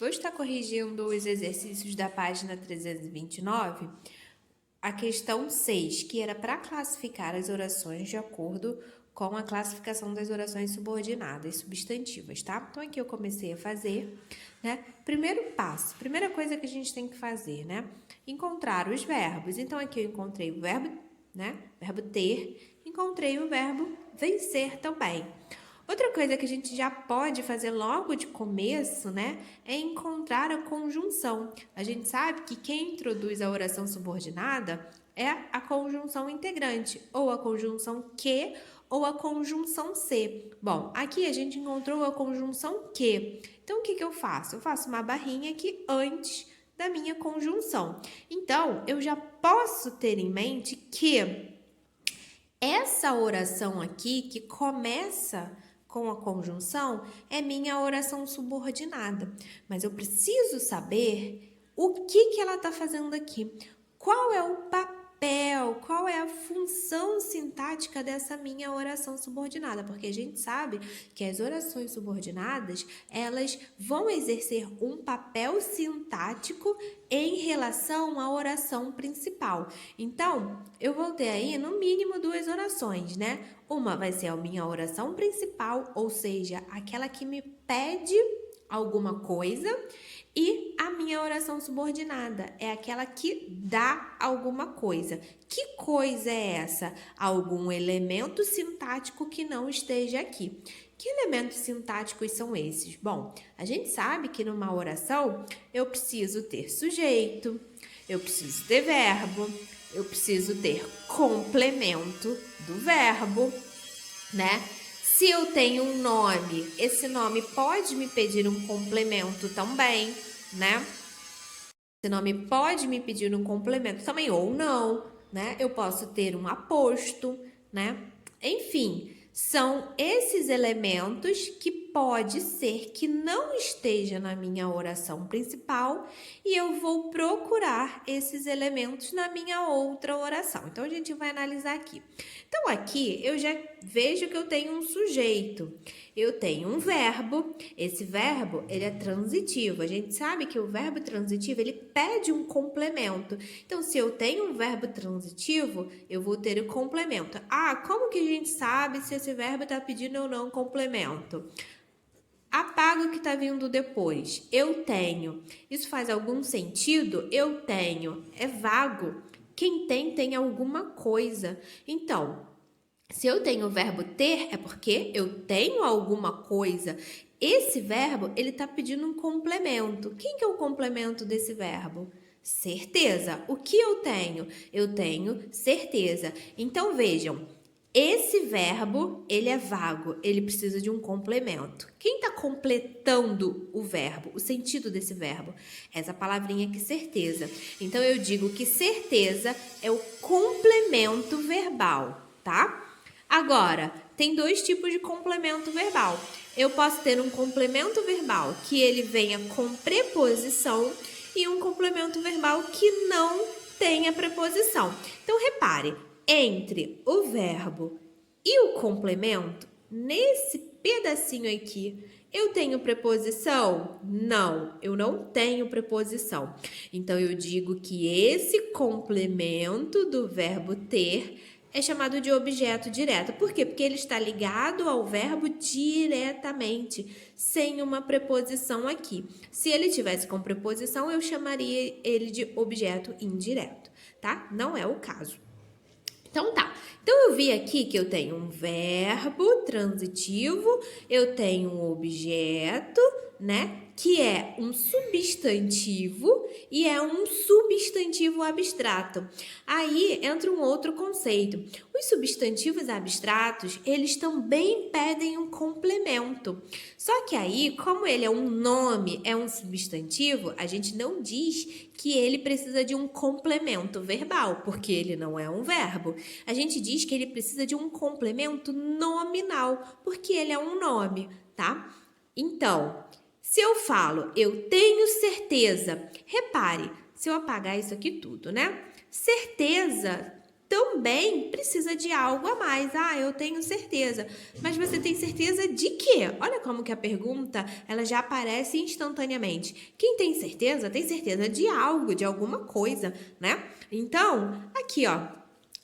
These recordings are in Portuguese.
vou estar corrigindo os exercícios da página 329, a questão 6, que era para classificar as orações de acordo com a classificação das orações subordinadas substantivas, tá? Então, aqui eu comecei a fazer, né? Primeiro passo, primeira coisa que a gente tem que fazer, né? Encontrar os verbos. Então, aqui eu encontrei o verbo, né? Verbo ter, encontrei o verbo vencer também. Outra coisa que a gente já pode fazer logo de começo, né, é encontrar a conjunção. A gente sabe que quem introduz a oração subordinada é a conjunção integrante, ou a conjunção que, ou a conjunção se. Bom, aqui a gente encontrou a conjunção que. Então, o que eu faço? Eu faço uma barrinha aqui antes da minha conjunção. Então, eu já posso ter em mente que essa oração aqui, que começa com a conjunção, é minha oração subordinada. Mas eu preciso saber o que ela está fazendo aqui. Qual é o papel, qual é a função sintática dessa minha oração subordinada? Porque a gente sabe que as orações subordinadas, elas vão exercer um papel sintático em relação à oração principal. Então, eu vou ter aí no mínimo duas orações, né? Uma vai ser a minha oração principal, ou seja, aquela que me pede alguma coisa, e a minha oração subordinada é aquela que dá alguma coisa. Que coisa é essa? Algum elemento sintático que não esteja aqui. Que elementos sintáticos são esses? Bom, a gente sabe que numa oração eu preciso ter sujeito, eu preciso ter verbo, eu preciso ter complemento do verbo, né? Se eu tenho um nome, esse nome pode me pedir um complemento também, né? Esse nome pode me pedir um complemento também ou não, né? Eu posso ter um aposto, né? Enfim, são esses elementos que pode ser que não esteja na minha oração principal e eu vou procurar esses elementos na minha outra oração. Então, a gente vai analisar aqui. Então, aqui eu já vejo que eu tenho um sujeito, eu tenho um verbo, esse verbo, ele é transitivo. A gente sabe que o verbo transitivo, ele pede um complemento. Então, se eu tenho um verbo transitivo, eu vou ter o complemento. Ah, como que a gente sabe se esse verbo está pedindo ou não um complemento? Apaga o que está vindo depois. Eu tenho. Isso faz algum sentido? Eu tenho. É vago. Quem tem alguma coisa. Então, se eu tenho o verbo ter, é porque eu tenho alguma coisa. Esse verbo, ele está pedindo um complemento. Quem que é o complemento desse verbo? Certeza. O que eu tenho? Eu tenho certeza. Então, vejam, esse verbo, ele é vago, ele precisa de um complemento. Quem está completando o verbo, o sentido desse verbo? Essa palavrinha aqui, certeza. Então, eu digo que certeza é o complemento verbal, tá? Agora, tem dois tipos de complemento verbal. Eu posso ter um complemento verbal que ele venha com preposição e um complemento verbal que não tenha preposição. Então, repare, entre o verbo e o complemento, nesse pedacinho aqui, eu tenho preposição? Não, eu não tenho preposição. Então, eu digo que esse complemento do verbo ter é chamado de objeto direto. Por quê? Porque ele está ligado ao verbo diretamente, sem uma preposição aqui. Se ele tivesse com preposição, eu chamaria ele de objeto indireto, tá? Não é o caso. Então, tá. Então, eu vi aqui que eu tenho um verbo transitivo, eu tenho um objeto, né? Que é um substantivo e é um substantivo abstrato. Aí entra um outro conceito. Os substantivos abstratos, eles também pedem um complemento. Só que aí, como ele é um nome, é um substantivo, a gente não diz que ele precisa de um complemento verbal, porque ele não é um verbo. A gente diz que ele precisa de um complemento nominal, porque ele é um nome, tá? Então, se eu falo, eu tenho certeza, repare, se eu apagar isso aqui tudo, né? Certeza também precisa de algo a mais. Ah, eu tenho certeza. Mas você tem certeza de quê? Olha como que a pergunta, ela já aparece instantaneamente. Quem tem certeza de algo, de alguma coisa, né? Então, aqui, ó,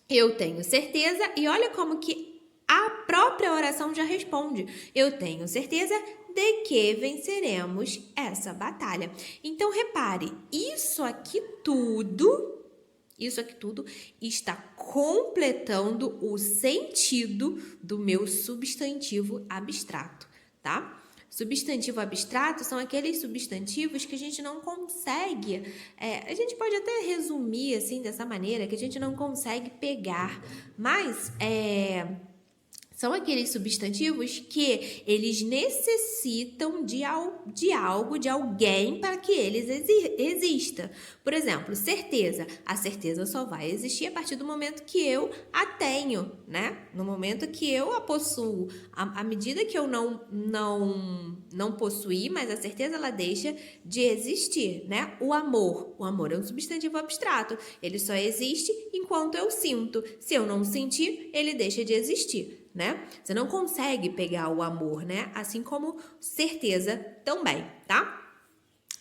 eu tenho certeza e olha como que a própria oração já responde. Eu tenho certeza de que venceremos essa batalha. Então, repare, isso aqui tudo está completando o sentido do meu substantivo abstrato, tá? Substantivo abstrato são aqueles substantivos que a gente não consegue, a gente pode até resumir assim dessa maneira, que a gente não consegue pegar, mas são aqueles substantivos que eles necessitam de algo, de alguém para que eles existam. Por exemplo, certeza. A certeza só vai existir a partir do momento que eu a tenho, né? No momento que eu a possuo. À medida que eu não possuir, mas a certeza ela deixa de existir, né? O amor é um substantivo abstrato. Ele só existe enquanto eu sinto. Se eu não sentir, ele deixa de existir. Né? Você não consegue pegar o amor, né? Assim como certeza também, tá?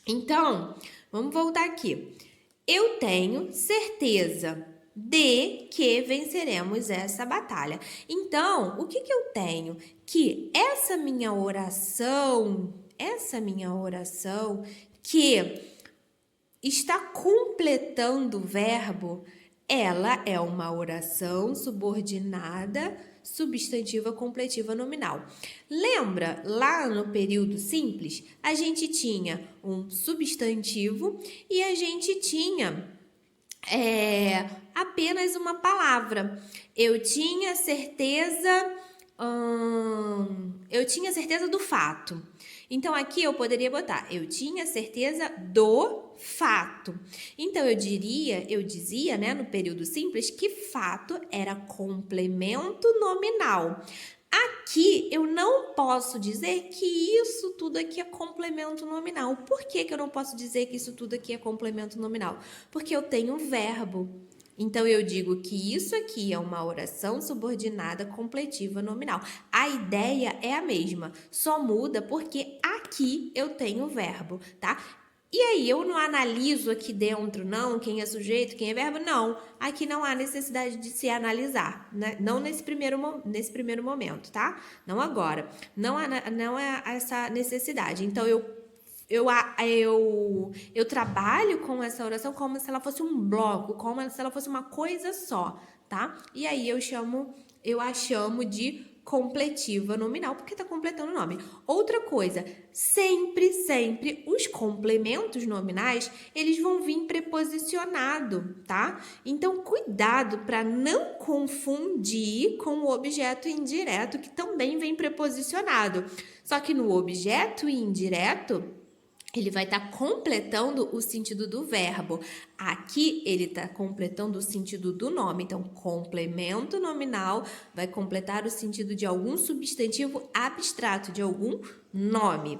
Então, vamos voltar aqui. Eu tenho certeza de que venceremos essa batalha. Então, o que eu tenho? Que essa minha oração que está completando o verbo, ela é uma oração subordinada substantiva completiva nominal. Lembra, lá no período simples, a gente tinha um substantivo e a gente tinha apenas uma palavra. Eu tinha certeza do fato. Então, aqui eu poderia botar, eu tinha certeza do fato. Então, eu dizia, né, no período simples, que fato era complemento nominal. Aqui, eu não posso dizer que isso tudo aqui é complemento nominal. Por que eu não posso dizer que isso tudo aqui é complemento nominal? Porque eu tenho um verbo. Então, eu digo que isso aqui é uma oração subordinada completiva nominal. A ideia é a mesma, só muda porque aqui eu tenho verbo, tá? E aí, eu não analiso aqui dentro, não, quem é sujeito, quem é verbo, não. Aqui não há necessidade de se analisar, né? Não nesse primeiro momento, tá? Não agora. Não há essa necessidade. Então, eu trabalho com essa oração como se ela fosse um bloco, como se ela fosse uma coisa só, tá? E aí eu a chamo de completiva nominal, porque está completando o nome. Outra coisa, sempre os complementos nominais, eles vão vir preposicionado, tá? Então, cuidado para não confundir com o objeto indireto, que também vem preposicionado. Só que no objeto indireto, ele vai estar completando o sentido do verbo. Aqui, ele está completando o sentido do nome. Então, complemento nominal vai completar o sentido de algum substantivo abstrato, de algum nome.